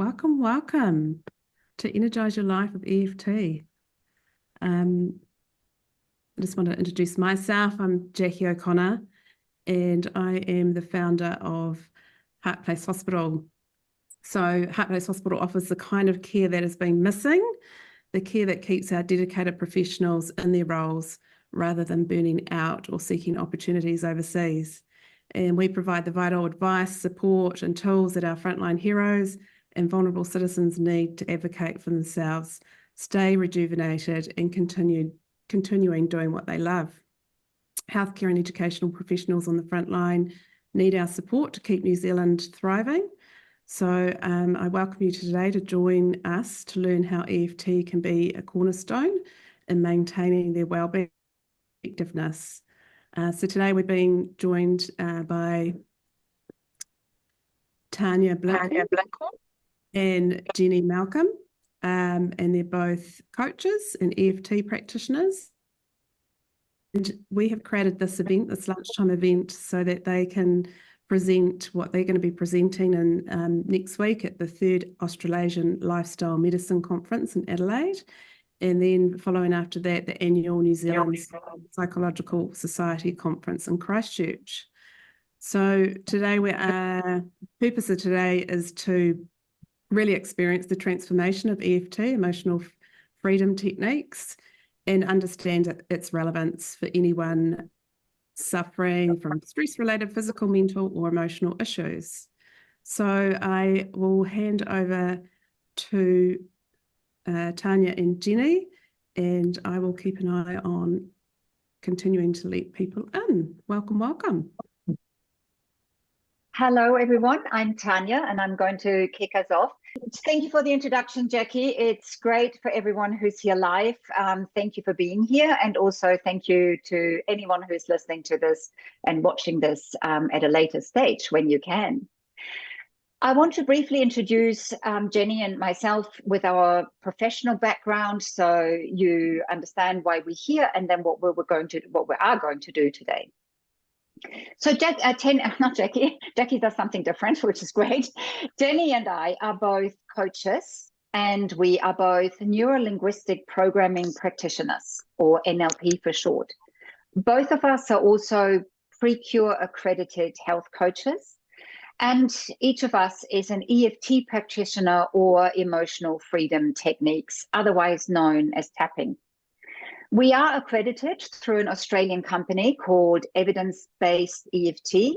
Welcome to Energize Your Life with EFT. I just want to introduce myself. I'm Jackie O'Connor, and I am the founder of Heart Place Hospital. So Heart Place Hospital offers the kind of care that has been missing, the care that keeps our dedicated professionals in their roles rather than burning out or seeking opportunities overseas. And we provide the vital advice, support, and tools that our frontline heroes and vulnerable citizens need to advocate for themselves, stay rejuvenated, and continuing doing what they love. Healthcare and educational professionals on the front line need our support to keep New Zealand thriving. So I welcome you today to join us to learn how EFT can be a cornerstone in maintaining their wellbeing and effectiveness. So today we're being joined by Tanja Blinkhorn and Jenny Malcolm, and they're both coaches and EFT practitioners. And we have created this event, this lunchtime event, so that they can present what they're going to be presenting in next week at the 3rd Australasian Lifestyle Medicine Conference in Adelaide. And then following after that, the annual New Zealand Psychological Society Conference in Christchurch. So today, the purpose of today is to really experience the transformation of EFT, emotional freedom techniques, and understand its relevance for anyone suffering from stress-related physical, mental, or emotional issues. So I will hand over to Tanja and Jenny, and I will keep an eye on continuing to let people in. Welcome. Hello, everyone. I'm Tanja, and I'm going to kick us off. Thank you for the introduction, Jackie. It's great for everyone who's here live. Thank you for being here, and also thank you to anyone who's listening to this and watching this at a later stage when you can. I want to briefly introduce Jenny and myself with our professional background, so you understand why we're here and then what we are going to do today. So Jackie does something different, which is great. Jenny and I are both coaches, and we are both neuro-linguistic programming practitioners, or NLP for short. Both of us are also Precure accredited health coaches, and each of us is an EFT practitioner or emotional freedom techniques, otherwise known as tapping. We are accredited through an Australian company called Evidence-Based EFT,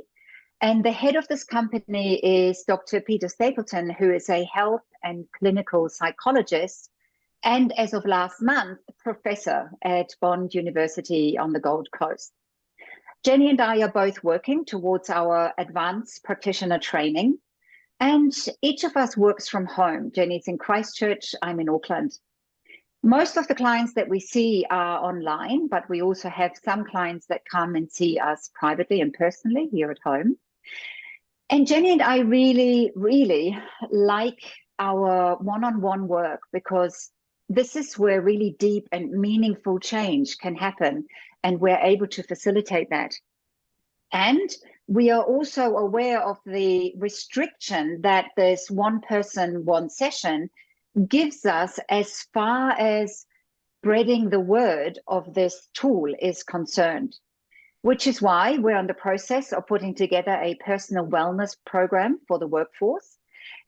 and the head of this company is Dr. Peter Stapleton, who is a health and clinical psychologist, and as of last month, professor at Bond University on the Gold Coast. Jenny and I are both working towards our advanced practitioner training, and each of us works from home. Jenny's in Christchurch, I'm in Auckland. Most of the clients that we see are online, but we also have some clients that come and see us privately and personally here at home. And Jenny and I really, really like our one-on-one work, because this is where really deep and meaningful change can happen, and we're able to facilitate that. And we are also aware of the restriction that this one person, one session gives us as far as spreading the word of this tool is concerned, which is why we're in the process of putting together a personal wellness program for the workforce,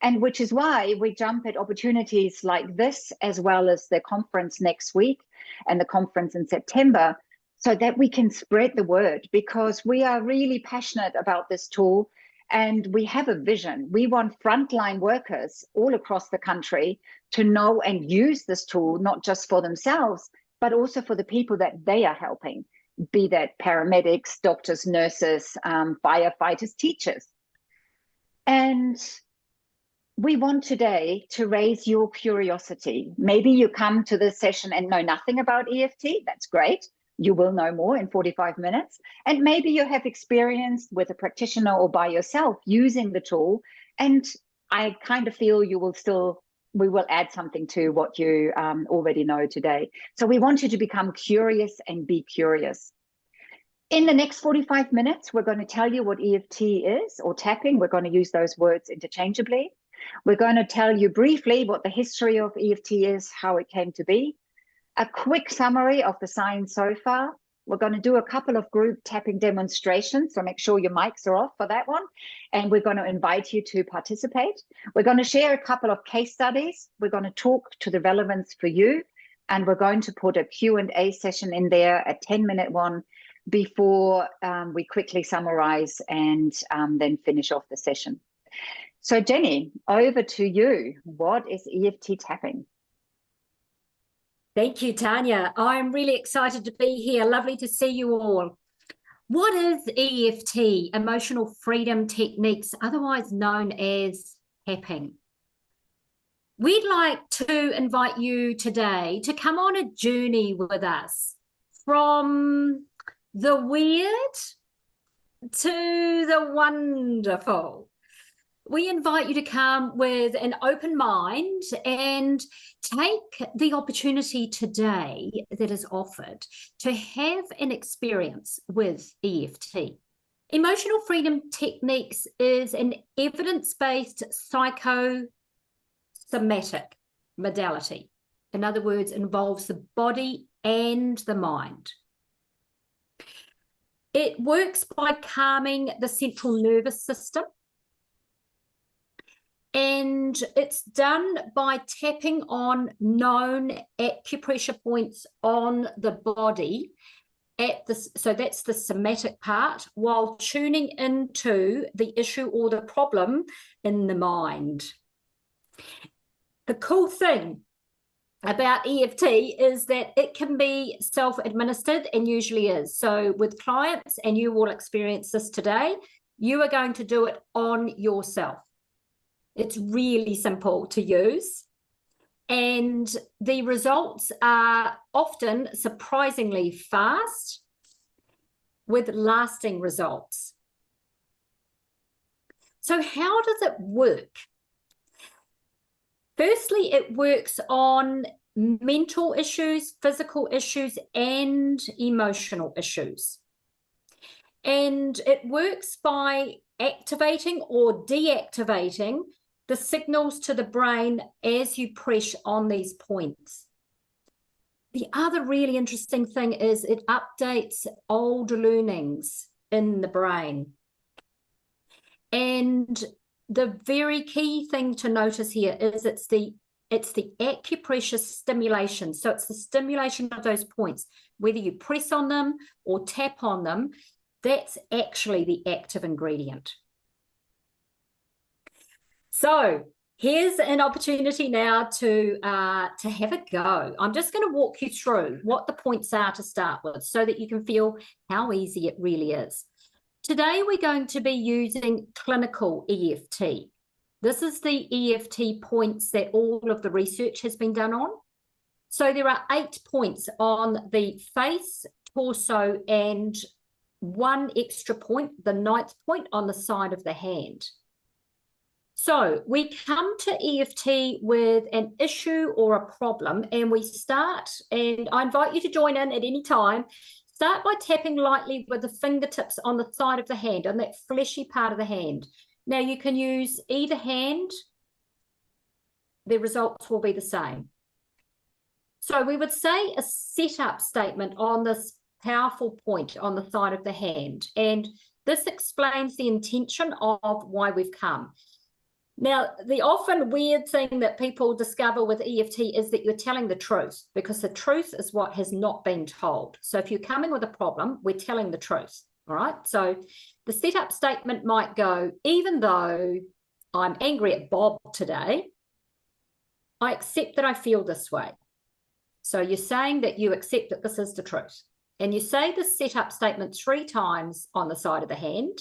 and which is why we jump at opportunities like this, as well as the conference next week and the conference in September, so that we can spread the word, because we are really passionate about this tool. And we have a vision. We want frontline workers all across the country to know and use this tool, not just for themselves, but also for the people that they are helping, be that paramedics, doctors, nurses, firefighters, teachers. And we want today to raise your curiosity. Maybe you come to this session and know nothing about EFT. That's great. You will know more in 45 minutes. And maybe you have experience with a practitioner or by yourself using the tool. And I kind of feel we will add something to what you already know today. So we want you to become curious and be curious. In the next 45 minutes, we're going to tell you what EFT is, or tapping. We're going to use those words interchangeably. We're going to tell you briefly what the history of EFT is, how it came to be, a quick summary of the science so far. We're going to do a couple of group tapping demonstrations, so make sure your mics are off for that one. And we're going to invite you to participate. We're going to share a couple of case studies. We're going to talk to the relevance for you. And we're going to put a Q&A session in there, a 10-minute one, before we quickly summarize and then finish off the session. So Jenny, over to you. What is EFT tapping? Thank you, Tanja. I'm really excited to be here. Lovely to see you all. What is EFT, Emotional Freedom Techniques, otherwise known as tapping? We'd like to invite you today to come on a journey with us from the weird to the wonderful. We invite you to come with an open mind and take the opportunity today that is offered to have an experience with EFT. Emotional Freedom Techniques is an evidence-based psychosomatic modality. In other words, involves the body and the mind. It works by calming the central nervous system. And it's done by tapping on known acupressure points on the body so that's the somatic part, while tuning into the issue or the problem in the mind. The cool thing about EFT is that it can be self-administered and usually is. So with clients, and you will experience this today, you are going to do it on yourself. It's really simple to use, and the results are often surprisingly fast with lasting results. So how does it work? Firstly, it works on mental issues, physical issues, and emotional issues. And it works by activating or deactivating the signals to the brain as you press on these points. The other really interesting thing is it updates old learnings in the brain. And the very key thing to notice here is it's the acupressure stimulation. So it's the stimulation of those points, whether you press on them or tap on them, that's actually the active ingredient. So here's an opportunity now to have a go. I'm just going to walk you through what the points are to start with so that you can feel how easy it really is. Today, we're going to be using clinical EFT. This is the EFT points that all of the research has been done on. So there are 8 points on the face, torso, and one extra point, the 9th point, on the side of the hand. So we come to EFT with an issue or a problem, and we start, and I invite you to join in at any time. Start by tapping lightly with the fingertips on the side of the hand, on that fleshy part of the hand. Now you can use either hand. The results will be the same. So we would say a setup statement on this powerful point on the side of the hand, and this explains the intention of why we've come. Now, the often weird thing that people discover with EFT is that you're telling the truth, because the truth is what has not been told. So if you're coming with a problem, we're telling the truth, all right? So the setup statement might go, even though I'm angry at Bob today, I accept that I feel this way. So you're saying that you accept that this is the truth. And you say the setup statement 3 times on the side of the hand.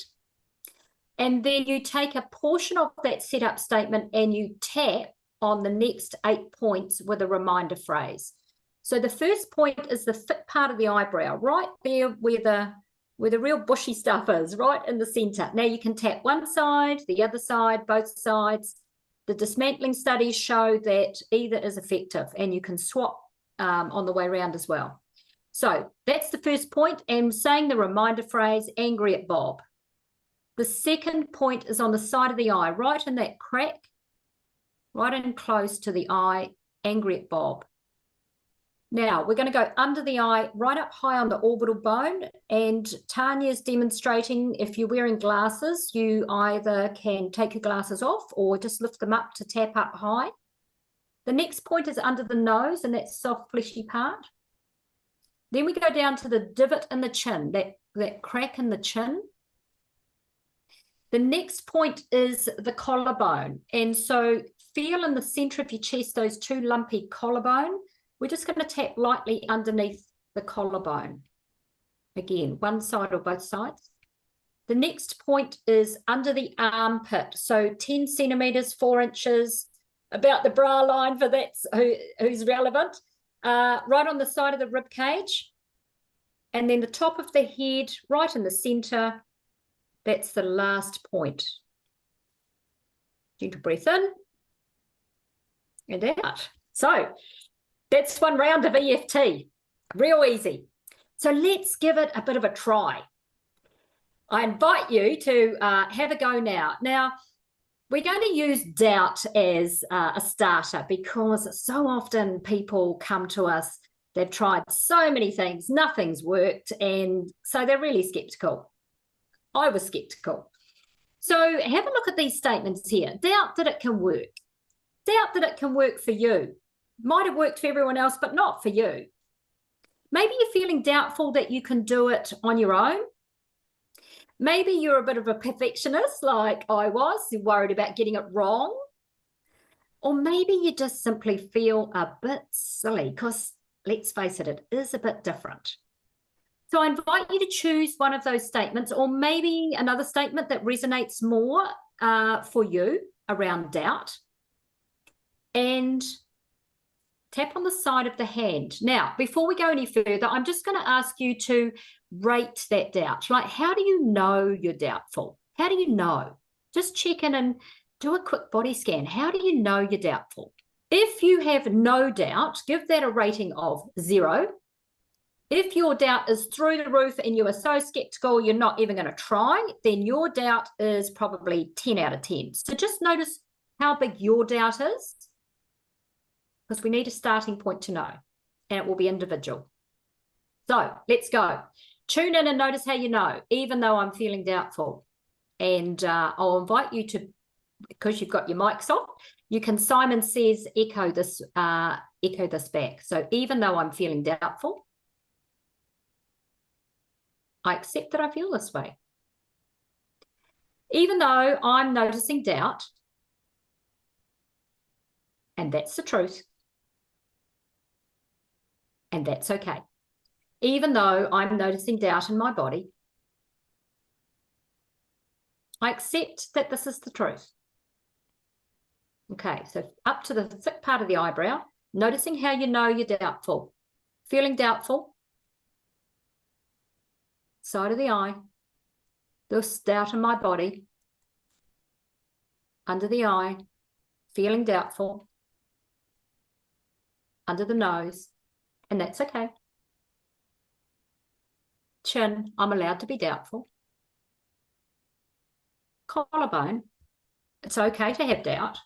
And then you take a portion of that setup statement and you tap on the next 8 points with a reminder phrase. So the first point is the thick part of the eyebrow, right there where the real bushy stuff is, right in the center. Now you can tap one side, the other side, both sides. The dismantling studies show that either is effective, and you can swap on the way around as well. So that's the first point, and saying the reminder phrase, angry at Bob. The second point is on the side of the eye, right in that crack. right in close to the eye, angry at Bob. Now, we're going to go under the eye, right up high on the orbital bone, and Tanya's demonstrating if you're wearing glasses, you either can take your glasses off or just lift them up to tap up high. The next point is under the nose, and that soft fleshy part. Then we go down to the divot in the chin, that crack in the chin. The next point is the collarbone. And so feel in the center of your chest, those two lumpy collarbone. We're just going to tap lightly underneath the collarbone. Again, one side or both sides. The next point is under the armpit. So 10 centimeters, 4 inches, about the bra line for that who's relevant. Right on the side of the rib cage. And then the top of the head, right in the center. That's the last point. Gentle breath in and out. So that's one round of EFT, real easy. So let's give it a bit of a try. I invite you to have a go now. Now, we're going to use doubt as a starter because so often people come to us, they've tried so many things, nothing's worked, and so they're really skeptical. I was skeptical. So have a look at these statements here. Doubt that it can work. Doubt that it can work for you. Might have worked for everyone else, but not for you. Maybe you're feeling doubtful that you can do it on your own. Maybe you're a bit of a perfectionist like I was, worried about getting it wrong. Or maybe you just simply feel a bit silly because, let's face it, it is a bit different. So I invite you to choose one of those statements, or maybe another statement that resonates more for you around doubt. And tap on the side of the hand. Now, before we go any further, I'm just going to ask you to rate that doubt. Like, how do you know you're doubtful? How do you know? Just check in and do a quick body scan. How do you know you're doubtful? If you have no doubt, give that a rating of 0. If your doubt is through the roof and you are so skeptical you're not even going to try, then your doubt is probably 10 out of 10. So just notice how big your doubt is, because we need a starting point to know, and it will be individual. So let's go. Tune in and notice how you know, even though I'm feeling doubtful. And I'll invite you to, because you've got your mics off, you can, Simon says, echo this back. So even though I'm feeling doubtful, I accept that I feel this way. Even though I'm noticing doubt, and that's the truth, and that's okay. Even though I'm noticing doubt in my body, I accept that this is the truth. Okay, so up to the thick part of the eyebrow, noticing how you know you're doubtful. Feeling doubtful. Side of the eye, this doubt in my body, under the eye, feeling doubtful, under the nose, and that's okay. Chin, I'm allowed to be doubtful. Collarbone, it's okay to have doubt.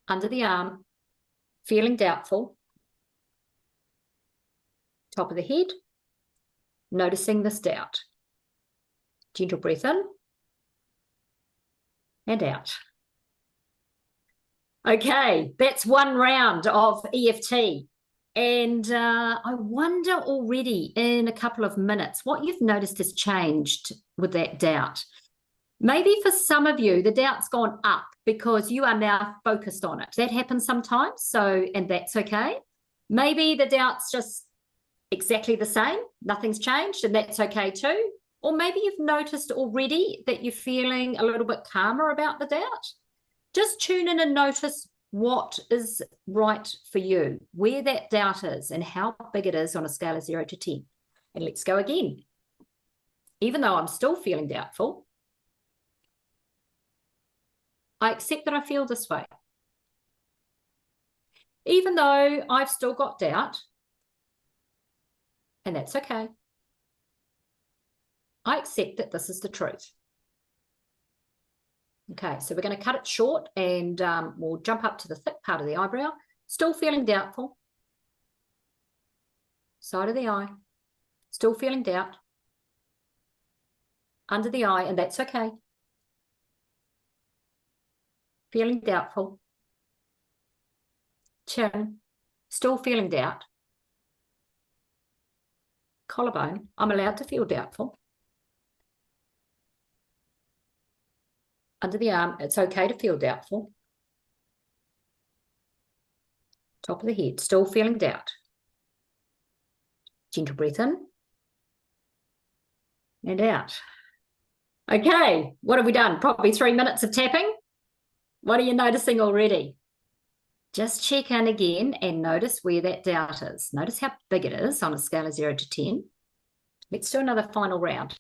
Under the arm, feeling doubtful. Top of the head, noticing this doubt. Gentle breath in and out. Okay, that's one round of EFT. And I wonder already in a couple of minutes what you've noticed has changed with that doubt. Maybe for some of you, the doubt's gone up because you are now focused on it. That happens sometimes, and that's okay. Maybe the doubt's just exactly the same, nothing's changed, and that's okay too. Or maybe you've noticed already that you're feeling a little bit calmer about the doubt. Just tune in and notice what is right for you, where that doubt is and how big it is on a scale of 0 to 10. And let's go again. Even though I'm still feeling doubtful, I accept that I feel this way. Even though I've still got doubt, and that's okay, I accept that this is the truth. Okay, so we're going to cut it short and we'll jump up to the thick part of the eyebrow. Still feeling doubtful. Side of the eye. Still feeling doubt. Under the eye, and that's okay. Feeling doubtful. Chin. Still feeling doubt. Collarbone. I'm allowed to feel doubtful. Under the arm, it's okay to feel doubtful. Top of the head, still feeling doubt. Gentle breath in and out. Okay, what have we done? Probably 3 minutes of tapping. What are you noticing already? Just check in again and notice where that doubt is. Notice how big it is on a scale of 0 to 10. Let's do another final round.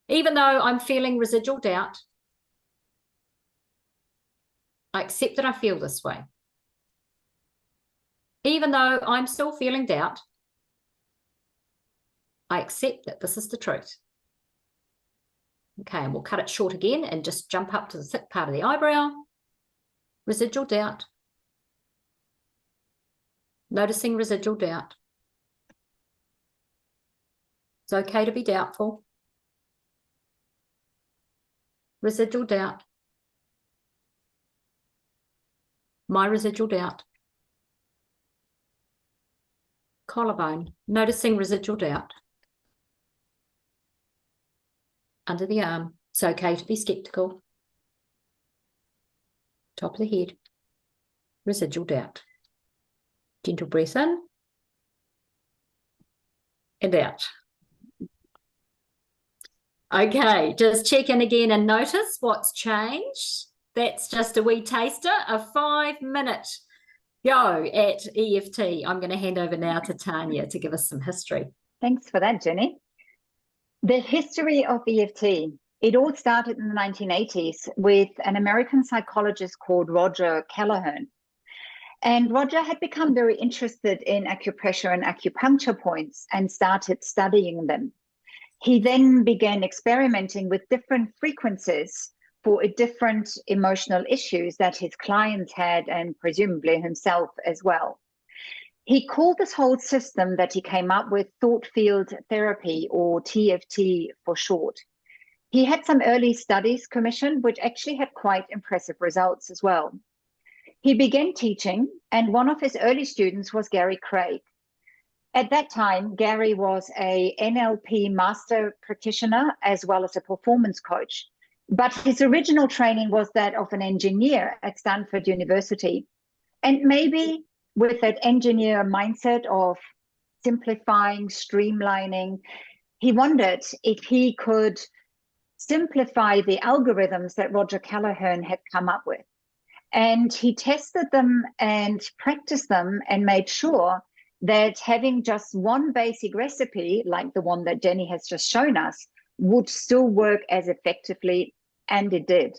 Even though I'm feeling residual doubt, I accept that I feel this way. Even though I'm still feeling doubt, I accept that this is the truth. Okay, and we'll cut it short again and just jump up to the thick part of the eyebrow. Residual doubt. Noticing residual doubt. It's okay to be doubtful. Residual doubt. My residual doubt. Collarbone, noticing residual doubt. Under the arm, it's okay to be skeptical. Top of the head, residual doubt. Gentle breath in and out. Okay, just check in again and notice what's changed. That's just a wee taster, a 5-minute go at EFT. I'm going to hand over now to Tanja to give us some history. Thanks for that, Jenny. The history of EFT, it all started in the 1980s with an American psychologist called Roger Callahern. And Roger had become very interested in acupressure and acupuncture points and started studying them. He then began experimenting with different frequencies for different emotional issues that his clients had, and presumably himself as well. He called this whole system that he came up with thought field therapy, or TFT for short. He had some early studies commissioned, which actually had quite impressive results as well. He began teaching, and one of his early students was Gary Craig. At that time, Gary was a NLP master practitioner as well as a performance coach. But his original training was that of an engineer at Stanford University. And maybe with that engineer mindset of simplifying, streamlining, he wondered if he could simplify the algorithms that Roger Callahern had come up with. And he tested them and practiced them and made sure that having just one basic recipe, like the one that Jenny has just shown us, would still work as effectively, and it did.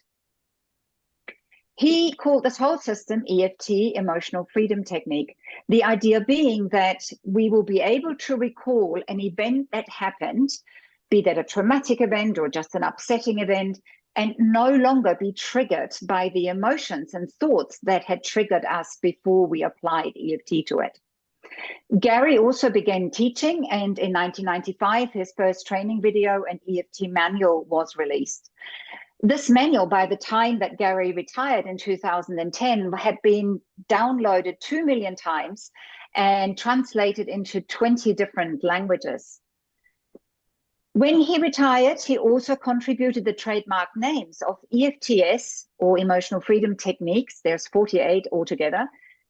He called this whole system EFT, Emotional Freedom Technique, the idea being that we will be able to recall an event that happened, be that a traumatic event or just an upsetting event, and no longer be triggered by the emotions and thoughts that had triggered us before we applied EFT to it. Gary also began teaching, and in 1995, his first training video and EFT manual was released. This manual, by the time that Gary retired in 2010, had been downloaded 2 million times and translated into 20 different languages. When he retired, he also contributed the trademark names of EFTS, or Emotional Freedom Techniques, there's 48 altogether,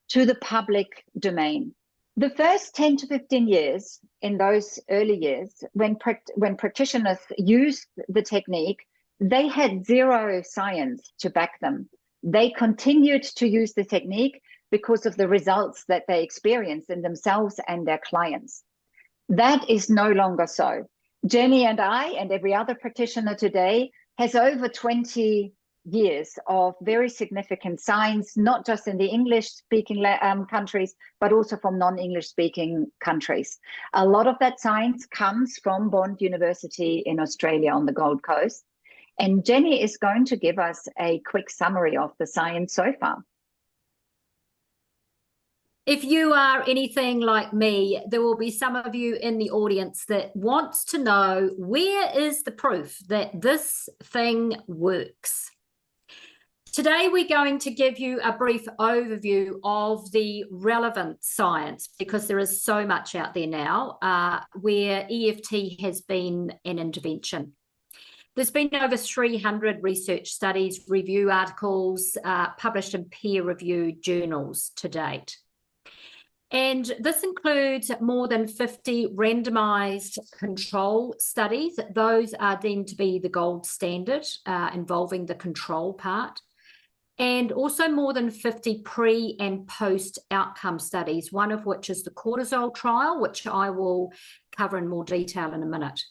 to the public domain. The first 10 to 15 years, in those early years, when practitioners used the technique, they had zero science to back them. They continued to use the technique because of the results that they experienced in themselves and their clients. That is no longer so. Jenny and I and every other practitioner today has over 20 years of very significant science, not just in the English-speaking countries, but also from non-English-speaking countries. A lot of that science comes from Bond University in Australia on the Gold Coast. And Jenny is going to give us a quick summary of the science so far. If you are anything like me, there will be some of you in the audience that wants to know, where is the proof that this thing works? Today, we're going to give you a brief overview of the relevant science, because there is so much out there now where EFT has been an intervention. There's been over 300 research studies, review articles published in peer-reviewed journals to date. And this includes more than 50 randomized control studies. Those are deemed to be the gold standard, involving the control part. And also more than 50 pre and post outcome studies, one of which is the cortisol trial, which I will cover in more detail in a minute.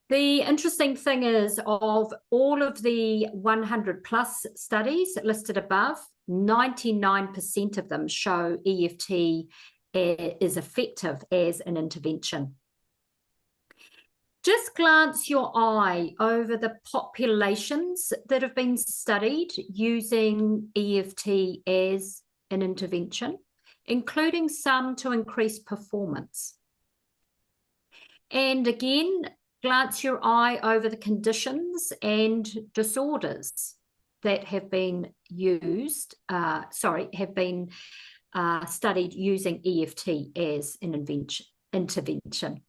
The interesting thing is, of all of the 100 plus studies listed above, 99% of them show EFT is effective as an intervention. Just glance your eye over the populations that have been studied using EFT as an intervention, including some to increase performance. And again, glance your eye over the conditions and disorders that have been used, studied using EFT as an intervention.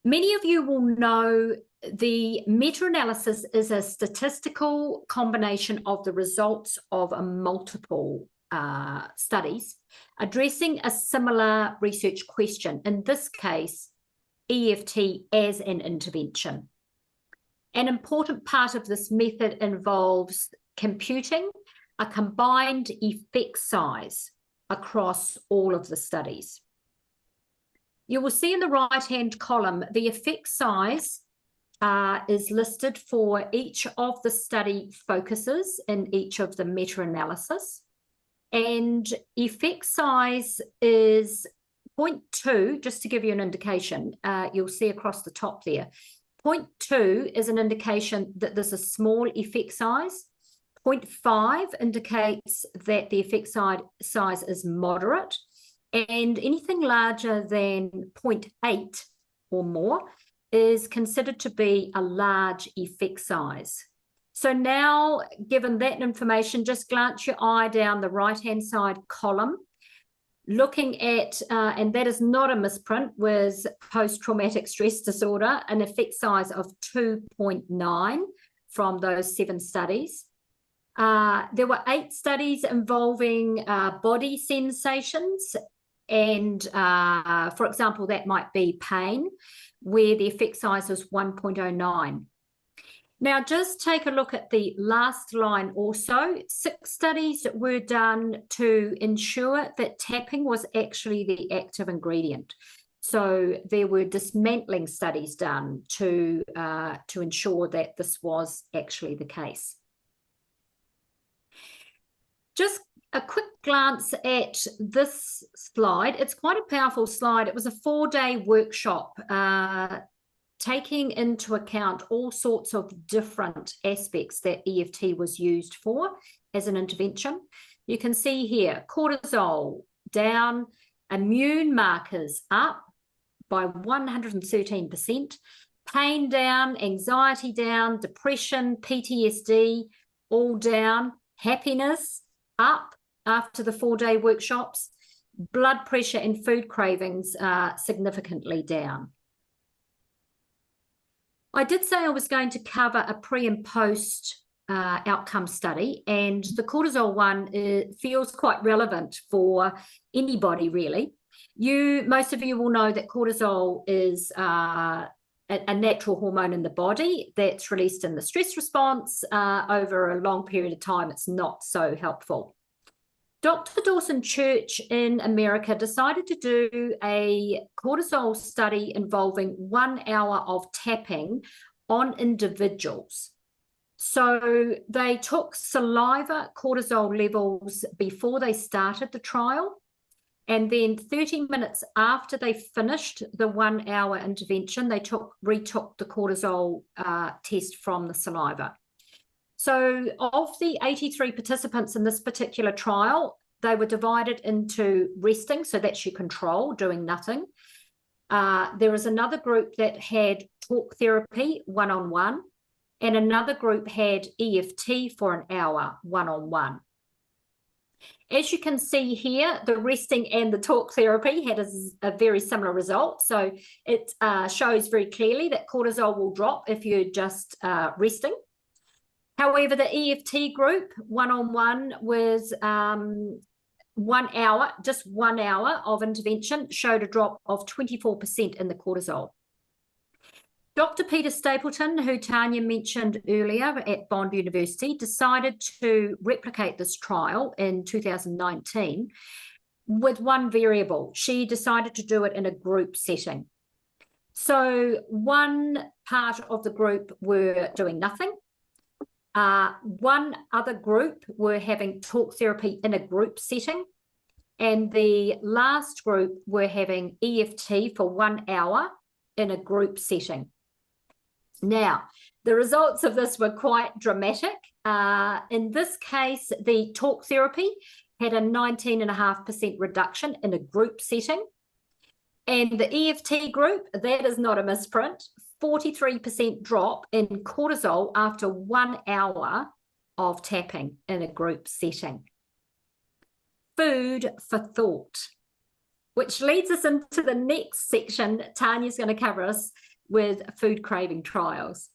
Many of you will know the meta-analysis is a statistical combination of the results of multiple studies addressing a similar research question, in this case, EFT as an intervention. An important part of this method involves computing a combined effect size across all of the studies. You will see in the right-hand column, the effect size is listed for each of the study focuses in each of the meta-analysis. And effect size is 0.2, just to give you an indication. You'll see across the top there. 0.2 is an indication that there's a small effect size. 0.5 indicates that the effect size is moderate. And anything larger than 0.8 or more is considered to be a large effect size. So now, given that information, just glance your eye down the right-hand side column, looking at, and that is not a misprint, was post-traumatic stress disorder, an effect size of 2.9 from those 7 studies. There were 8 studies involving body sensations, and for example, that might be pain, where the effect size was 1.09. Now, just take a look at the last line also. 6 studies were done to ensure that tapping was actually the active ingredient. So there were dismantling studies done to ensure that this was actually the case. Just a quick glance at this slide. It's quite a powerful slide. It was a 4-day workshop taking into account all sorts of different aspects that EFT was used for as an intervention. You can see here, cortisol down, immune markers up by 113%, pain down, anxiety down, depression, PTSD, all down, happiness up after the 4-day workshops, blood pressure and food cravings are significantly down. I did say I was going to cover a pre and post outcome study, and the cortisol one feels quite relevant for anybody really. Most of you will know that cortisol is a natural hormone in the body that's released in the stress response. Over a long period of time, it's not so helpful. Dr. Dawson Church in America decided to do a cortisol study involving 1 hour of tapping on individuals. So they took saliva cortisol levels before they started the trial. And then 30 minutes after they finished the 1 hour intervention, they retook the cortisol test from the saliva. So of the 83 participants in this particular trial, they were divided into resting, so that's your control, doing nothing. There is another group that had talk therapy one-on-one, and another group had EFT for an hour one-on-one. As you can see here, the resting and the talk therapy had a very similar result. So it shows very clearly that cortisol will drop if you're just resting. However, the EFT group one-on-one was 1 hour, just 1 hour of intervention showed a drop of 24% in the cortisol. Dr. Peter Stapleton, who Tanja mentioned earlier at Bond University, decided to replicate this trial in 2019 with one variable. She decided to do it in a group setting. So one part of the group were doing nothing. One other group were having talk therapy in a group setting. And the last group were having EFT for 1 hour in a group setting. Now, the results of this were quite dramatic. In this case, the talk therapy had a 19.5% reduction in a group setting. And the EFT group, that is not a misprint, 43% drop in cortisol after 1 hour of tapping in a group setting. Food for thought, which leads us into the next section. Tanya's going to cover us with food craving trials.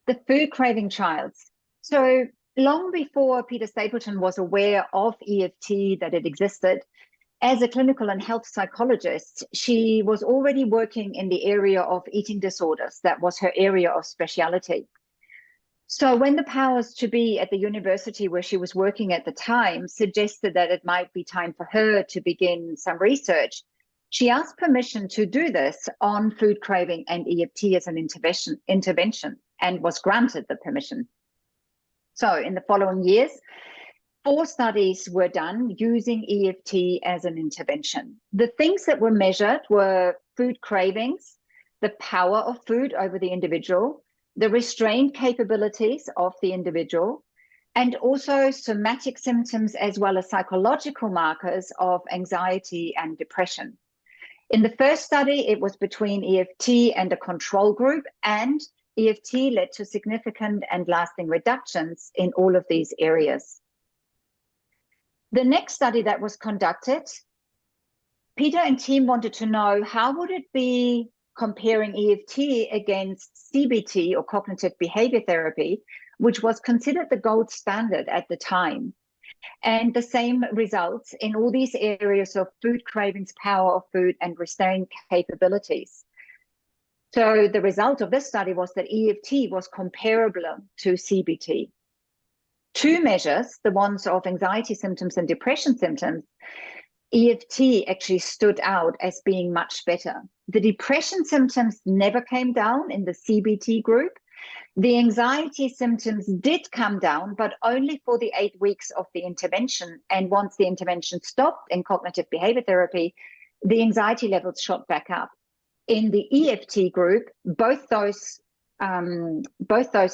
The food craving trials. So long before Peter Stapleton was aware of EFT, that it existed, as a clinical and health psychologist, she was already working in the area of eating disorders. That was her area of speciality. So when the powers to be at the university where she was working at the time suggested that it might be time for her to begin some research, she asked permission to do this on food craving and EFT as an intervention and was granted the permission. So in the following years, 4 studies were done using EFT as an intervention. The things that were measured were food cravings, the power of food over the individual, the restraint capabilities of the individual, and also somatic symptoms as well as psychological markers of anxiety and depression. In the first study, it was between EFT and a control group, and EFT led to significant and lasting reductions in all of these areas. The next study that was conducted, Peter and team wanted to know how would it be comparing EFT against CBT or cognitive behavior therapy, which was considered the gold standard at the time. And the same results in all these areas of food cravings, power of food, and restraint capabilities. So the result of this study was that EFT was comparable to CBT. 2 measures, the ones of anxiety symptoms and depression symptoms, EFT actually stood out as being much better. The depression symptoms never came down in the CBT group. The anxiety symptoms did come down, but only for the 8 weeks of the intervention. And once the intervention stopped in cognitive behavior therapy, the anxiety levels shot back up. In the EFT group, both those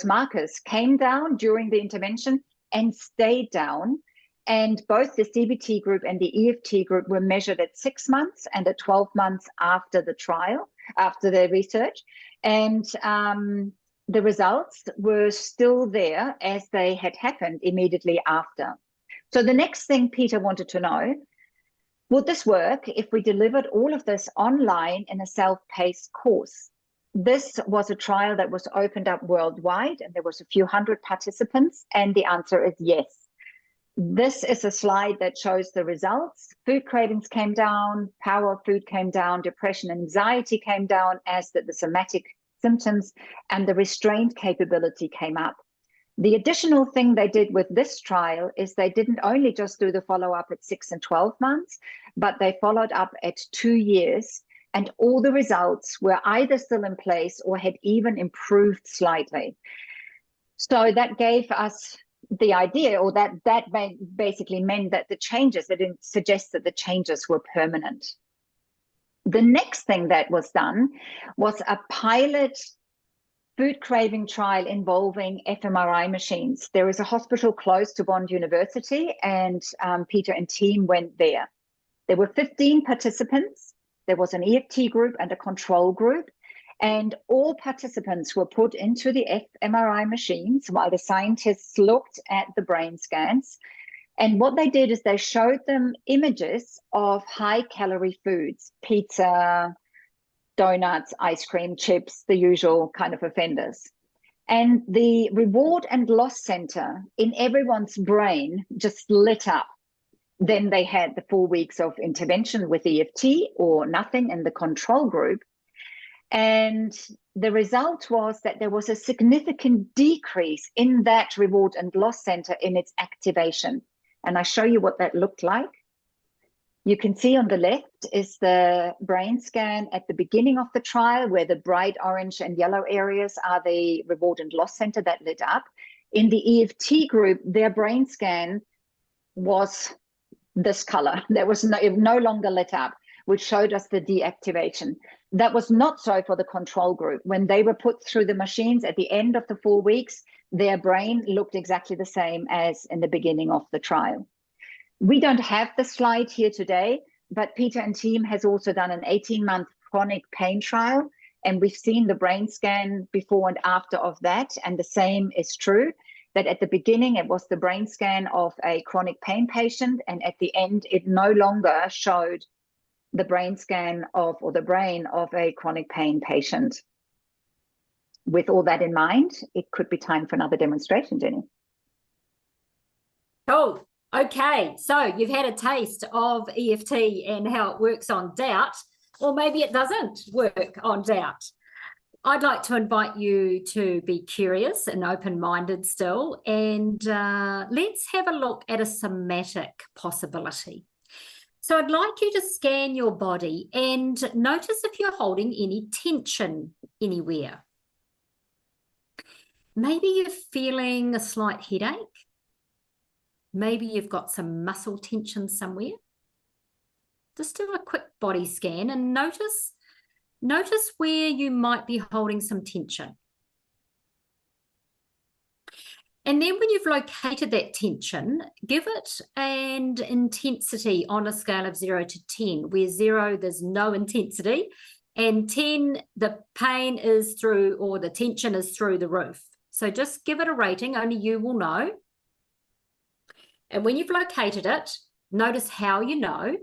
markers came down during the intervention and stayed down. And both the CBT group and the EFT group were measured at 6 months and at 12 months after the trial, after the research. And the results were still there as they had happened immediately after. So the next thing Peter wanted to know, would this work if we delivered all of this online in a self-paced course? This was a trial that was opened up worldwide, and there was a few hundred participants, and the answer is yes. This is a slide that shows the results. Food cravings came down, power of food came down, depression and anxiety came down, as did the somatic symptoms, and the restraint capability came up. The additional thing they did with this trial is they didn't only just do the follow-up at 6 and 12 months, but they followed up at 2 years, and all the results were either still in place or had even improved slightly. So that gave us the idea, or that basically meant that the changes, it didn't suggest that the changes were permanent. The next thing that was done was a pilot food craving trial involving fMRI machines. There is a hospital close to Bond University, and Peter and team went there. There were 15 participants. There was an EFT group and a control group, and all participants were put into the fMRI machines while the scientists looked at the brain scans. And what they did is they showed them images of high-calorie foods, pizza, donuts, ice cream, chips, the usual kind of offenders. And the reward and loss center in everyone's brain just lit up. Then they had the 4 weeks of intervention with EFT or nothing in the control group. And the result was that there was a significant decrease in that reward and loss center in its activation. And I show you what that looked like. You can see on the left is the brain scan at the beginning of the trial, where the bright orange and yellow areas are the reward and loss center that lit up. In the EFT group, their brain scan was this color. There was no longer lit up, which showed us the deactivation. That was not so for the control group. When they were put through the machines at the end of the 4 weeks, their brain looked exactly the same as in the beginning of the trial. We don't have the slide here today, but Peter and team has also done an 18-month chronic pain trial, and we've seen the brain scan before and after of that, and the same is true, that at the beginning it was the brain scan of a chronic pain patient, and at the end it no longer showed the brain scan of, or the brain of, a chronic pain patient. With all that in mind, it could be time for another demonstration, Jenny. Oh, okay. So you've had a taste of EFT and how it works on doubt, or maybe it doesn't work on doubt. I'd like to invite you to be curious and open-minded still, and let's have a look at a somatic possibility. So I'd like you to scan your body and notice if you're holding any tension anywhere. Maybe you're feeling a slight headache. Maybe you've got some muscle tension somewhere. Just do a quick body scan and notice where you might be holding some tension. And then when you've located that tension, give it an intensity on a scale of 0 to 10, where 0, there's no intensity, and 10, the pain is through, or the tension is through the roof. So just give it a rating, only you will know. And when you've located it, notice how you know,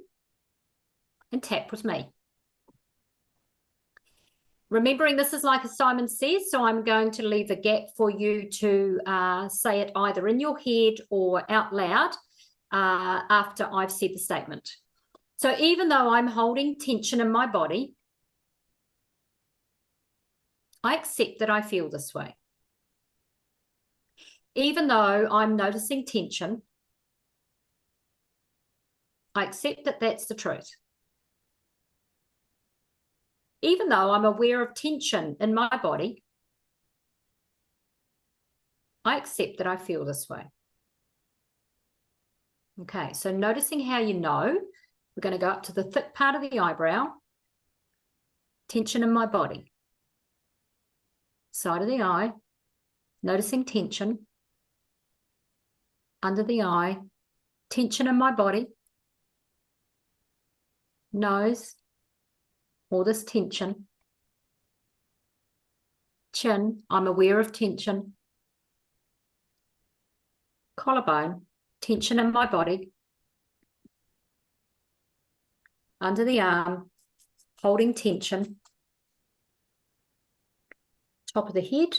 and tap with me. Remembering this is like Simon says, so I'm going to leave a gap for you to say it either in your head or out loud after I've said the statement. So even though I'm holding tension in my body, I accept that I feel this way. Even though I'm noticing tension, I accept that that's the truth. Even though I'm aware of tension in my body, I accept that I feel this way. Okay, so noticing how you know, we're going to go up to the thick part of the eyebrow, tension in my body, side of the eye, noticing tension, under the eye, tension in my body, nose, all this tension, chin, I'm aware of tension, collarbone, tension in my body, under the arm, holding tension, top of the head,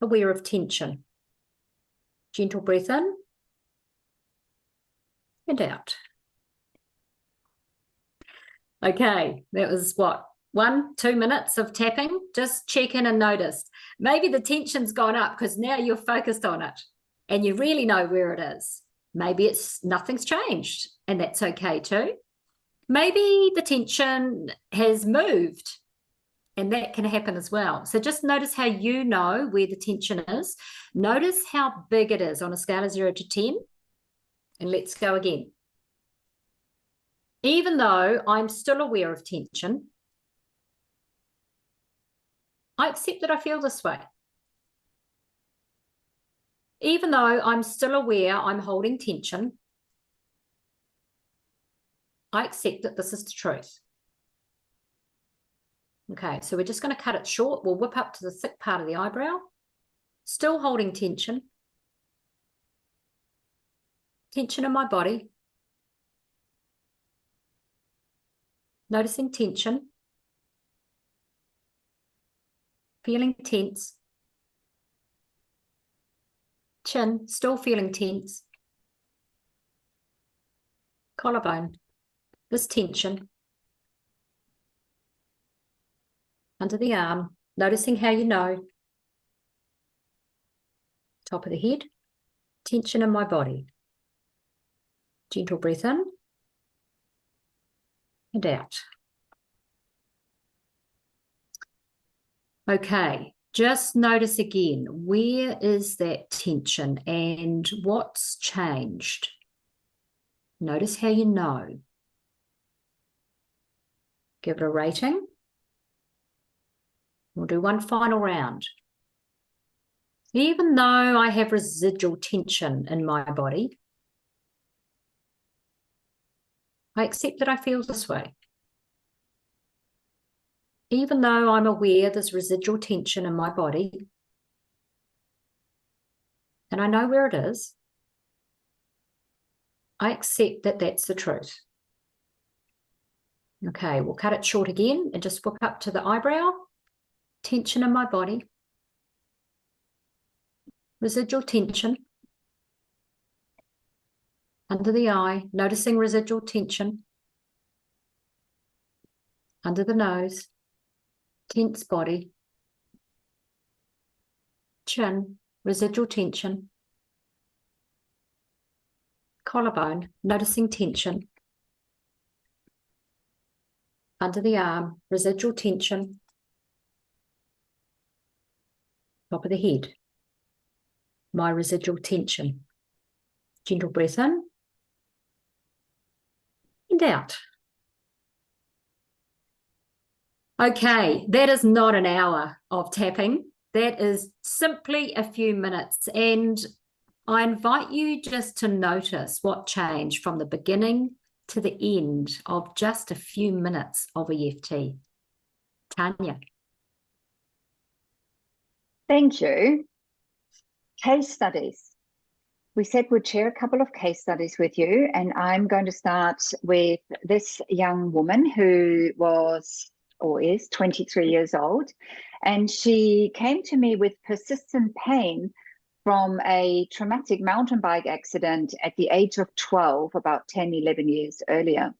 aware of tension, gentle breath in and out. Okay, that was what, 1-2 minutes of tapping. Just check in and notice. Maybe the tension's gone up because now you're focused on it and you really know where it is. Maybe nothing's changed, and that's okay too. Maybe the tension has moved And that can happen as well. So just notice how you know where the tension is. Notice how big it is on a scale of 0 to 10. And let's go again. Even though I'm still aware of tension, I accept that I feel this way. Even though I'm still aware I'm holding tension, I accept that this is the truth. Okay, so we're just going to cut it short. We'll whip up to the thick part of the eyebrow. Still holding tension. Tension in my body. Noticing tension. Feeling tense. Chin, still feeling tense. Collarbone, this tension. Under the arm, noticing how you know. Top of the head, tension in my body. Gentle breath in and out. Okay, just notice again, where is that tension and what's changed? Notice how you know. Give it a rating. We'll do one final round. Even though I have residual tension in my body, I accept that I feel this way. Even though I'm aware there's residual tension in my body, and I know where it is, I accept that that's the truth. Okay, we'll cut it short again and just whip up to the eyebrow. Tension in my body. Residual tension. Under the eye, noticing residual tension. Under the nose. Tense body. Chin, residual tension. Collarbone, noticing tension. Under the arm, residual tension. Top of the head, my residual tension. Gentle breath in and out. Okay, that is not an hour of tapping. That is simply a few minutes. And I invite you just to notice what changed from the beginning to the end of just a few minutes of EFT. Tanja. Thank you. Case studies. We said we'd share a couple of case studies with you, and I'm going to start with this young woman who was or is 23 years old, and she came to me with persistent pain from a traumatic mountain bike accident at the age of 12, about 10, 11 years earlier.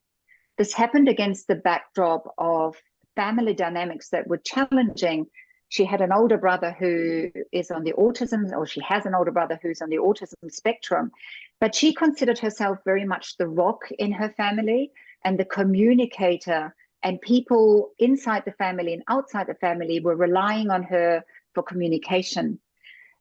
This happened against the backdrop of family dynamics that were challenging. She had an older brother who is on the autism, or she has an older brother who's on the autism spectrum, but she considered herself very much the rock in her family and the communicator, and people inside the family and outside the family were relying on her for communication.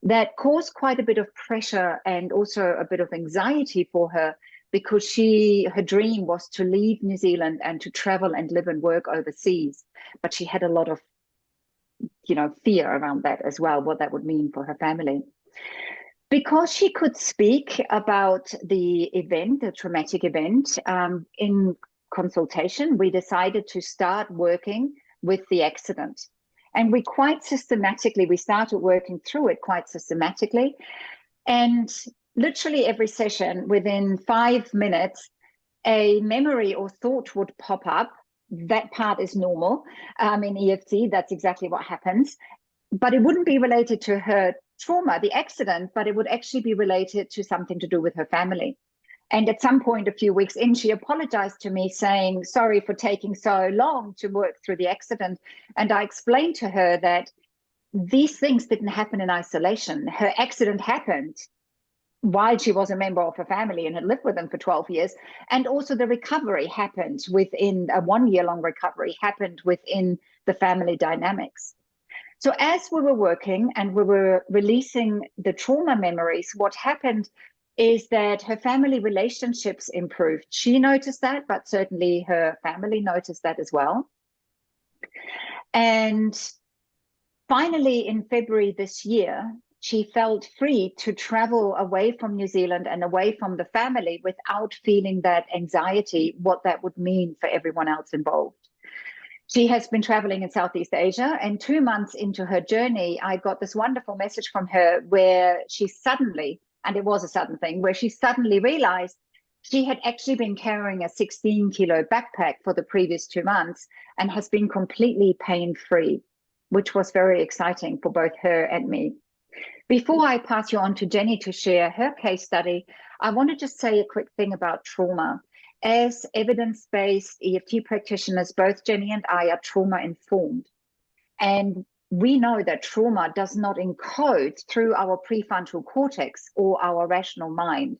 That caused quite a bit of pressure and also a bit of anxiety for her, because her dream was to leave New Zealand and to travel and live and work overseas. But she had a lot of fear around that as well, what that would mean for her family. Because she could speak about the event, the traumatic event, in consultation, we decided to start working with the accident. And we started working through it quite systematically. And literally every session, within 5 minutes, a memory or thought would pop up. That part is normal. In EFT, that's exactly what happens. But it wouldn't be related to her trauma, the accident, but it would actually be related to something to do with her family. And at some point, a few weeks in, she apologized to me saying, sorry for taking so long to work through the accident. And I explained to her that these things didn't happen in isolation. Her accident happened while she was a member of her family and had lived with them for 12 years. And also the recovery happened within a 1-year-long recovery happened within the family dynamics. So as we were working and we were releasing the trauma memories, what happened is that her family relationships improved. She noticed that, but certainly her family noticed that as well. And finally, in February this year, she felt free to travel away from New Zealand and away from the family without feeling that anxiety, what that would mean for everyone else involved. She has been traveling in Southeast Asia, and 2 months into her journey, I got this wonderful message from her where she suddenly, and it was a sudden thing, where she suddenly realized she had actually been carrying a 16-kilo backpack for the previous 2 months and has been completely pain-free, which was very exciting for both her and me. Before I pass you on to Jenny to share her case study, I want to just say a quick thing about trauma. As evidence-based EFT practitioners, both Jenny and I are trauma-informed. And we know that trauma does not encode through our prefrontal cortex or our rational mind.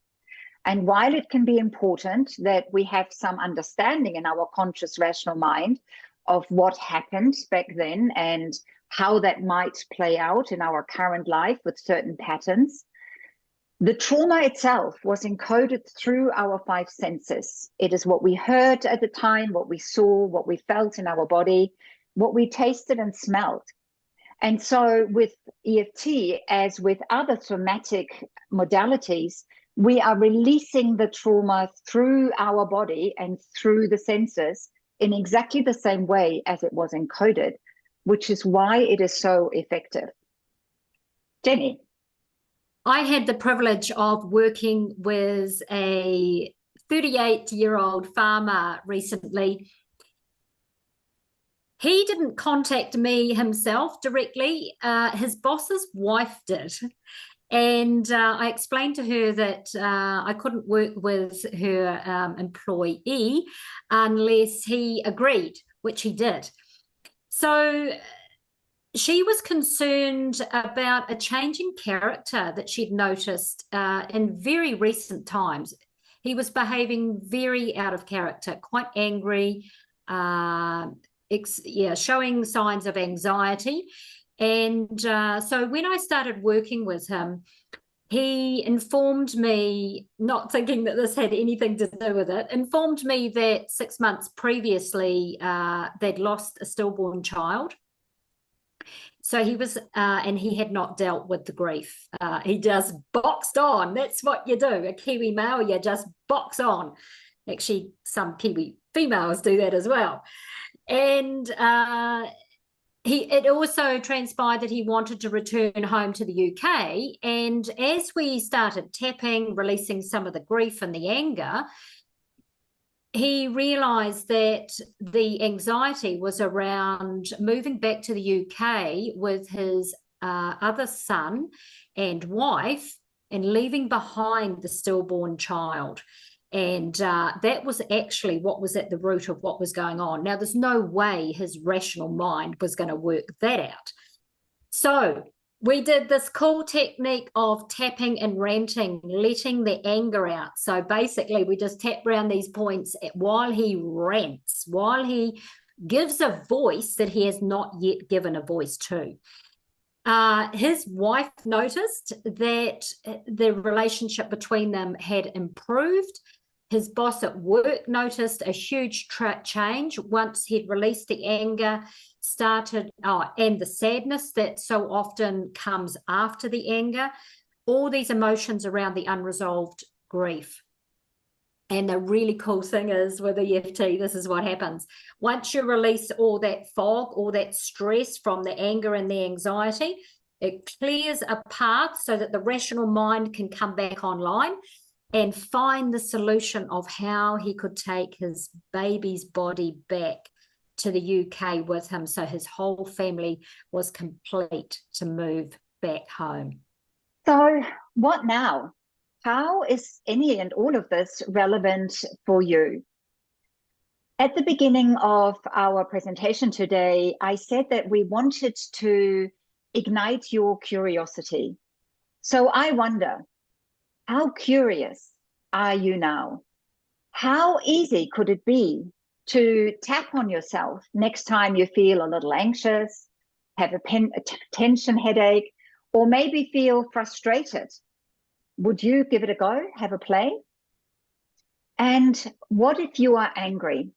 And while it can be important that we have some understanding in our conscious rational mind of what happened back then and how that might play out in our current life with certain patterns, the trauma itself was encoded through our 5 senses. It is what we heard at the time, what we saw, what we felt in our body, what we tasted and smelled. And so with EFT, as with other somatic modalities, we are releasing the trauma through our body and through the senses in exactly the same way as it was encoded, which is why it is so effective. Jenny. I had the privilege of working with a 38-year-old farmer recently. He didn't contact me himself directly. His boss's wife did. And I explained to her that I couldn't work with her employee unless he agreed, which he did. So she was concerned about a change in character that she'd noticed in very recent times. He was behaving very out of character, quite angry, showing signs of anxiety. And so when I started working with him, he informed me, not thinking that this had anything to do with it, informed me that 6 months previously they'd lost a stillborn child. So he was, and he had not dealt with the grief. He just boxed on. That's what you do. A Kiwi male, you just box on. Actually, some Kiwi females do that as well. And it also transpired that he wanted to return home to the UK. And as we started tapping, releasing some of the grief and the anger, he realised that the anxiety was around moving back to the UK with his other son and wife and leaving behind the stillborn child. And that was actually what was at the root of what was going on. Now, there's no way his rational mind was going to work that out. So we did this cool technique of tapping and ranting, letting the anger out. So basically, we just tap around these points while he rants, while he gives a voice that he has not yet given a voice to. His wife noticed that the relationship between them had improved. His boss at work noticed a huge change once he'd released the anger, and the sadness that so often comes after the anger, all these emotions around the unresolved grief. And the really cool thing is with EFT, this is what happens. Once you release all that fog, all that stress from the anger and the anxiety, it clears a path so that the rational mind can come back online and find the solution of how he could take his baby's body back to the UK with him, so his whole family was complete to move back home. So what now? How is any and all of this relevant for you? At the beginning of our presentation today, I said that we wanted to ignite your curiosity. So I wonder, how curious are you now? How easy could it be to tap on yourself next time you feel a little anxious, have a tension headache, or maybe feel frustrated. Would you give it a go, have a play? And what if you are angry?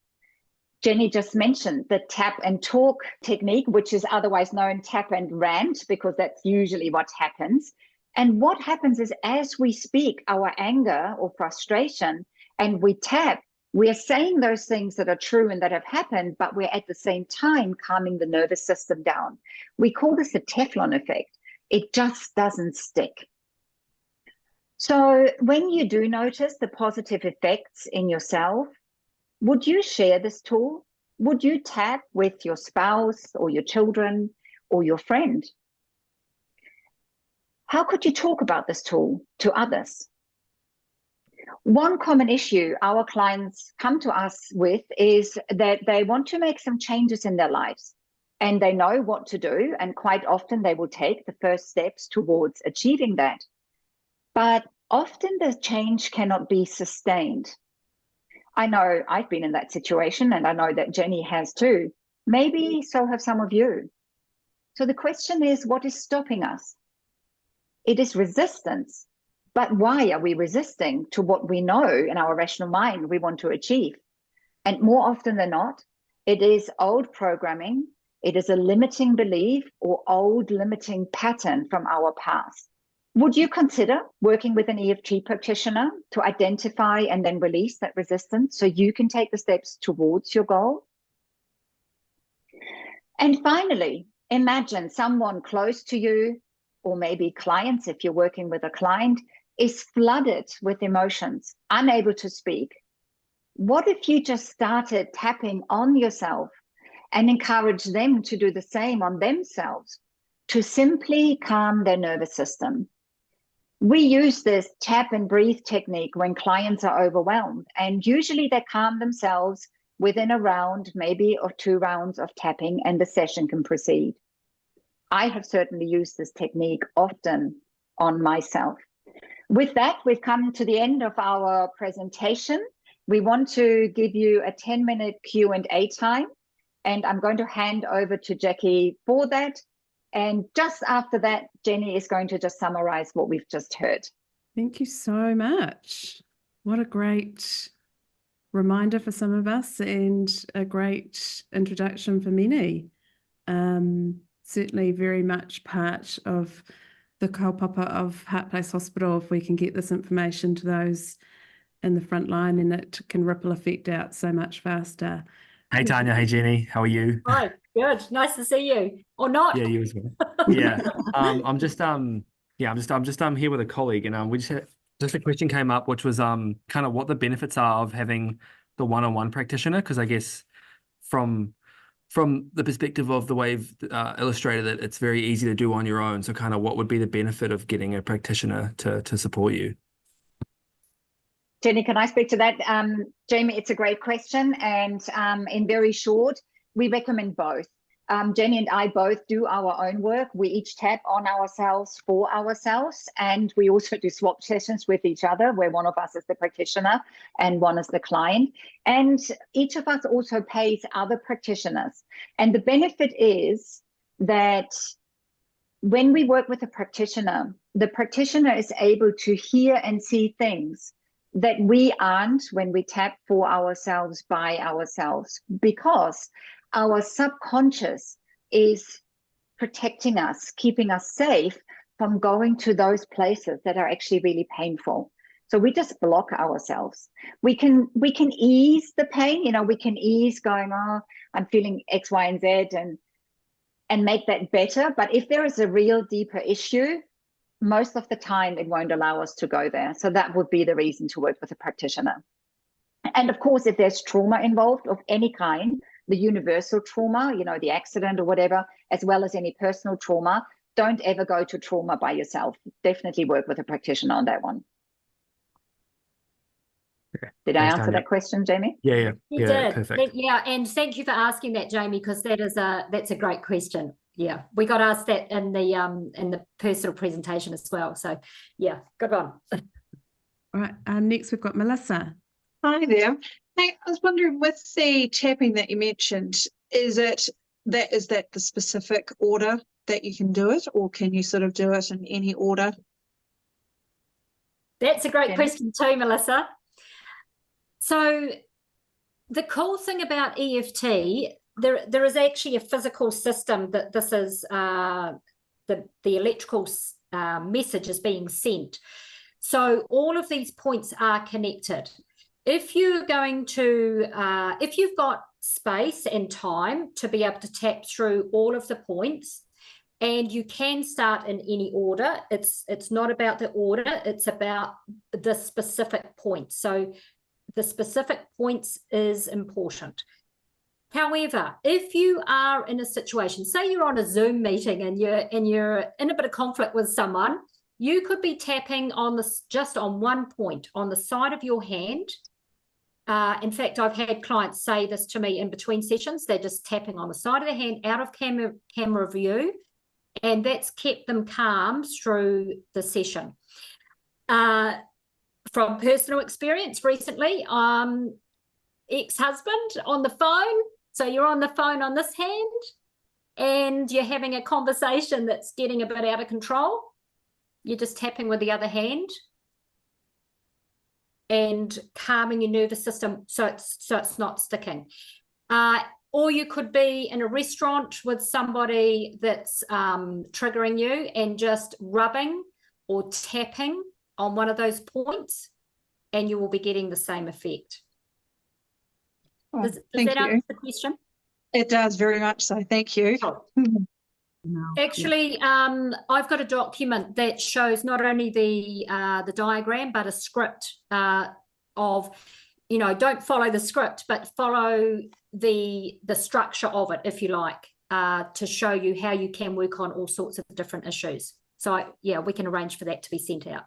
Jenny just mentioned the tap and talk technique, which is otherwise known tap and rant, because that's usually what happens. And what happens is, as we speak our anger or frustration and we tap, we are saying those things that are true and that have happened, but we're at the same time calming the nervous system down. We call this the Teflon effect. It just doesn't stick. So when you do notice the positive effects in yourself, would you share this tool? Would you tap with your spouse or your children or your friend? How could you talk about this tool to others? One common issue our clients come to us with is that they want to make some changes in their lives, and they know what to do, and quite often they will take the first steps towards achieving that. But often the change cannot be sustained. I know I've been in that situation, and I know that Jenny has too. Maybe so have some of you. So the question is, what is stopping us? It is resistance. But why are we resisting to what we know in our rational mind we want to achieve? And more often than not, it is old programming, it is a limiting belief or old limiting pattern from our past. Would you consider working with an EFT practitioner to identify and then release that resistance so you can take the steps towards your goal? And finally, imagine someone close to you, or maybe clients if you're working with a client, is flooded with emotions, unable to speak. What if you just started tapping on yourself and encourage them to do the same on themselves to simply calm their nervous system? We use this tap and breathe technique when clients are overwhelmed, and usually they calm themselves within a round, maybe of 2 rounds of tapping, and the session can proceed. I have certainly used this technique often on myself. With that, we've come to the end of our presentation. We want to give you a 10-minute Q&A time, and I'm going to hand over to Jackie for that. And just after that, Jenny is going to just summarize what we've just heard. Thank you so much. What a great reminder for some of us, and a great introduction for many. Certainly very much part of the kaupapa of Heart Place Hospital if we can get this information to those in the front line, and it can ripple effect out so much faster. Hey Tanya, hey Jenny, how are you? Hi, good. Nice to see you. Or not. Yeah, you as well. Yeah. I'm just here with a colleague, and we just a question came up, which was kind of what the benefits are of having the one-on-one practitioner, because I guess from the perspective of the way you've illustrated it, it's very easy to do on your own. So kind of what would be the benefit of getting a practitioner to support you? Jenny, can I speak to that? Jamie, it's a great question. And in very short, we recommend both. Jenny and I both do our own work. We each tap on ourselves for ourselves, and we also do swap sessions with each other where one of us is the practitioner and one is the client. And each of us also pays other practitioners. And the benefit is that when we work with a practitioner, the practitioner is able to hear and see things that we aren't when we tap for ourselves by ourselves, because our subconscious is protecting us, keeping us safe from going to those places that are actually really painful. So we just block ourselves. We can ease the pain, we can ease going, oh, I'm feeling X, Y, and Z, and make that better. But if there is a real deeper issue, most of the time it won't allow us to go there. So that would be the reason to work with a practitioner. And of course, if there's trauma involved of any kind, the universal trauma, the accident or whatever, as well as any personal trauma, don't ever go to trauma by yourself. Definitely work with a practitioner on that one. Okay. Did Thanks, I answer Tanya. that question, Jamie? Yeah. You Yeah, did. perfect. Yeah, and thank you for asking that, Jamie, because that's a great question. Yeah, we got asked that in the personal presentation as well. So yeah, good one. All right. Next we've got Melissa. Hi there. Hey, I was wondering, with the tapping that you mentioned, is that the specific order that you can do it, or can you sort of do it in any order? That's a great Jenny? question too, Melissa. So the cool thing about EFT, there is actually a physical system that this is the electrical message is being sent. So all of these points are connected. If you're going to, if you've got space and time to be able to tap through all of the points, and you can start in any order, it's not about the order, it's about the specific points. So the specific points is important. However, if you are in a situation, say you're on a Zoom meeting and you're in a bit of conflict with someone, you could be tapping on this just on one point on the side of your hand. In fact, I've had clients say this to me in between sessions. They're just tapping on the side of their hand out of camera view, and that's kept them calm through the session. From personal experience recently, ex-husband on the phone. So you're on the phone on this hand and you're having a conversation that's getting a bit out of control. You're just tapping with the other hand and calming your nervous system so it's not sticking. Or you could be in a restaurant with somebody that's triggering you and just rubbing or tapping on one of those points, and you will be getting the same effect. Oh, Does thank that you. answer the question? It does very much so. Thank you. Oh. No, Actually, I've got a document that shows not only the diagram, but a script of, you know, don't follow the script, but follow the structure of it, if you like, to show you how you can work on all sorts of different issues. So yeah, we can arrange for that to be sent out.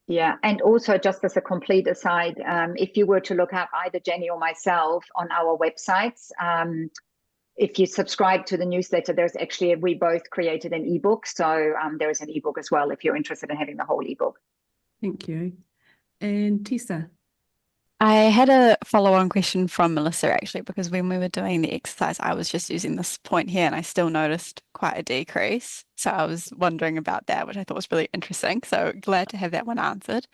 Yeah, and also just as a complete aside, if you were to look up either Jenny or myself on our websites, if you subscribe to the newsletter, there's actually, we both created an ebook. So there is an ebook as well if you're interested in having the whole ebook. thank you. And Tessa? I had a follow-on question from Melissa actually, because when we were doing the exercise, I was just using this point here and I still noticed quite a decrease. So I was wondering about that, which I thought was really interesting. So glad to have that one answered.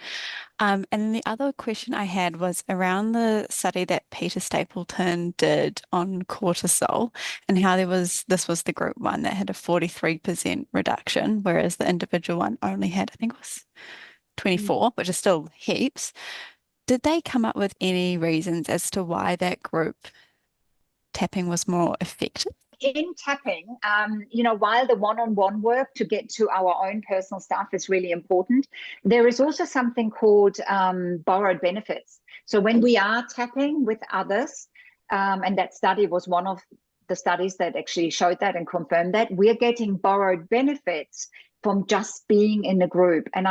And then the other question I had was around the study that Peter Stapleton did on cortisol and how this was the group one that had a 43% reduction, whereas the individual one only had, I think it was 24, which is still heaps. Did they come up with any reasons as to why that group tapping was more effective? In tapping, you know, while the one-on-one work to get to our own personal stuff is really important, there is also something called borrowed benefits. So when we are tapping with others, and that study was one of the studies that actually showed that and confirmed that, we're getting borrowed benefits from just being in the group. And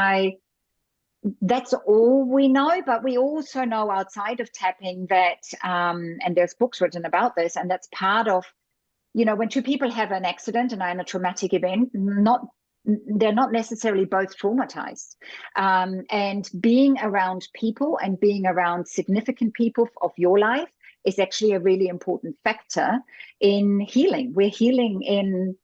that's all we know, but we also know outside of tapping that, and there's books written about this, and that's part of, you know, when two people have an accident and are in a traumatic event, they're not necessarily both traumatized. And being around people and being around significant people of your life is actually a really important factor in healing. We're healing in,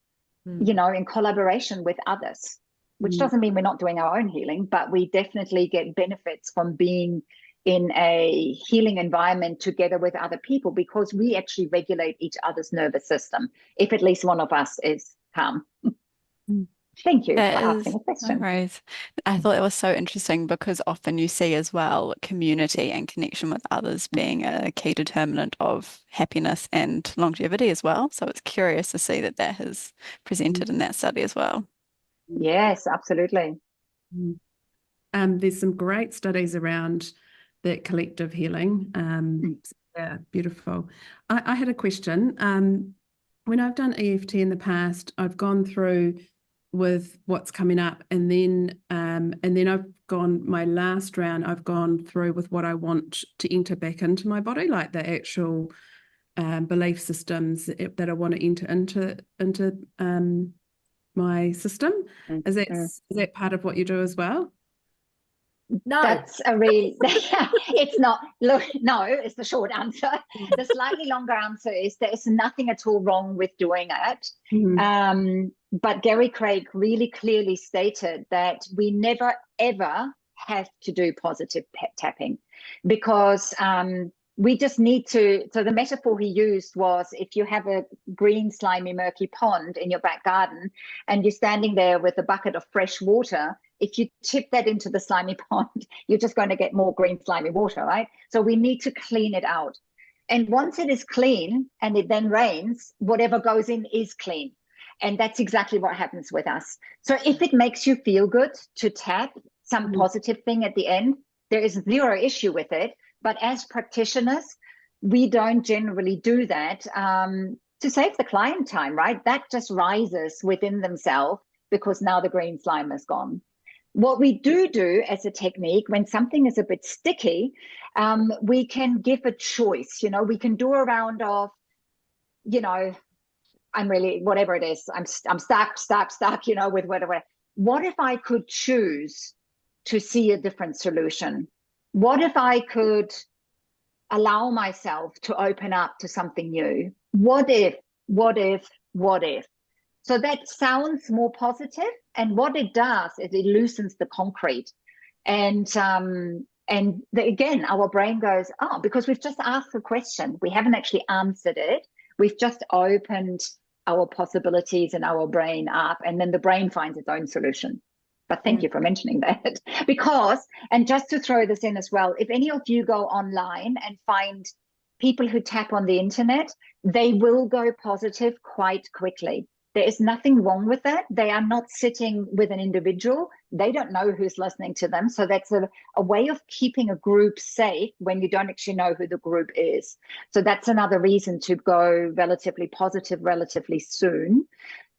you know, in collaboration with others. Which doesn't mean we're not doing our own healing, but we definitely get benefits from being in a healing environment together with other people because we actually regulate each other's nervous system, if at least one of us is calm. Thank you for asking a question. No worries. I thought it was so interesting because often you see as well community and connection with others being a key determinant of happiness and longevity as well. So it's curious to see that that is presented in that study as well. Yes, absolutely. There's some great studies around that collective healing. Yeah, beautiful. I had a question. When I've done EFT in the past, I've gone through with what's coming up, and then I've gone my last round. I've gone through with what I want to enter back into my body, like the actual belief systems that I want to enter into my system. Is that part of what you do as well? No. That's a real, it's not, look, no, it's the short answer. The slightly longer answer is there is nothing at all wrong with doing it. But Gary Craig really clearly stated that we never, ever have to do positive tapping, because we just need to, so the metaphor he used was, if you have a green, slimy, murky pond in your back garden and you're standing there with a bucket of fresh water, if you tip that into the slimy pond, you're just going to get more green, slimy water, right? So we need to clean it out. And once it is clean and it then rains, whatever goes in is clean. And that's exactly what happens with us. So if it makes you feel good to tap some positive thing at the end, there is zero issue with it. But as practitioners, we don't generally do that to save the client time, right? That just rises within themselves because now the green slime is gone. What we do as a technique, when something is a bit sticky, we can give a choice. You know, we can do a round of, you know, I'm really, whatever it is, I'm stuck, you know, with whatever. What if I could choose to see a different solution? What if I could allow myself to open up to something new? What if? So that sounds more positive, and what it does is it loosens the concrete. And again, our brain goes, oh, because we've just asked a question. We haven't actually answered it. We've just opened our possibilities and our brain up, and then the brain finds its own solution. But thank you for mentioning that. Because, and just to throw this in as well, if any of you go online and find people who tap on the internet, they will go positive quite quickly. There is nothing wrong with that. They are not sitting with an individual. They don't know who's listening to them. So that's a way of keeping a group safe when you don't actually know who the group is. So that's another reason to go relatively positive relatively soon.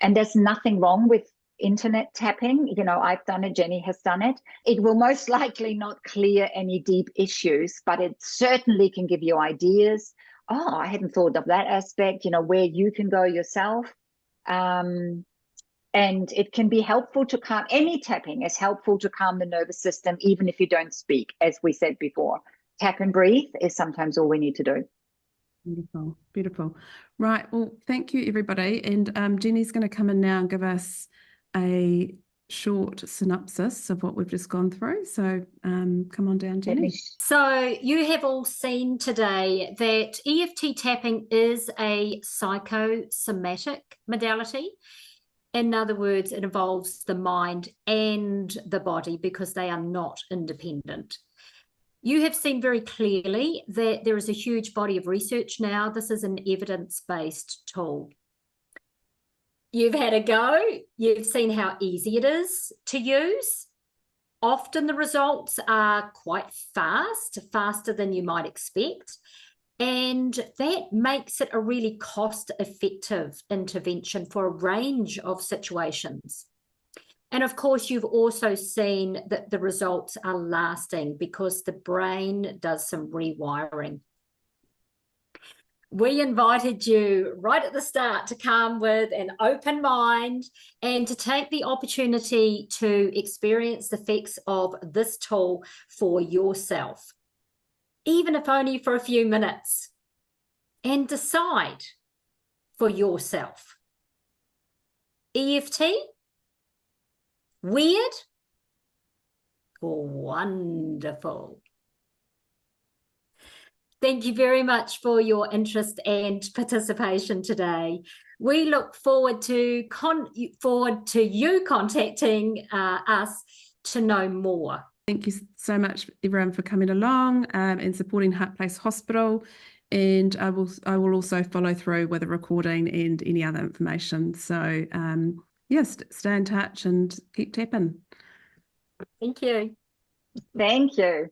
And there's nothing wrong with internet tapping. You know, I've done it, Jenny has done it. It will most likely not clear any deep issues, but it certainly can give you ideas. Oh, I hadn't thought of that aspect, you know, where you can go yourself. And it can be helpful to calm, any tapping is helpful to calm the nervous system, even if you don't speak, as we said before. Tap and breathe is sometimes all we need to do. Beautiful, beautiful. Right, well, thank you, everybody. And Jenny's going to come in now and give us a short synopsis of what we've just gone through. So come on down, Jenny. So you have all seen today that EFT tapping is a psychosomatic modality. In other words, it involves the mind and the body because they are not independent. You have seen very clearly that there is a huge body of research now. This is an evidence-based tool. You've had a go. You've seen how easy it is to use. Often the results are quite fast, faster than you might expect. And that makes it a really cost-effective intervention for a range of situations. And of course, you've also seen that the results are lasting because the brain does some rewiring. We invited you right at the start to come with an open mind and to take the opportunity to experience the effects of this tool for yourself, even if only for a few minutes, and decide for yourself. EFT? Weird? Wonderful. Thank you very much for your interest and participation today. We look forward to you contacting us to know more. Thank you so much, everyone, for coming along and supporting Heart Place Hospital. And I will also follow through with a recording and any other information. So, yes, stay in touch and keep tapping. Thank you. Thank you.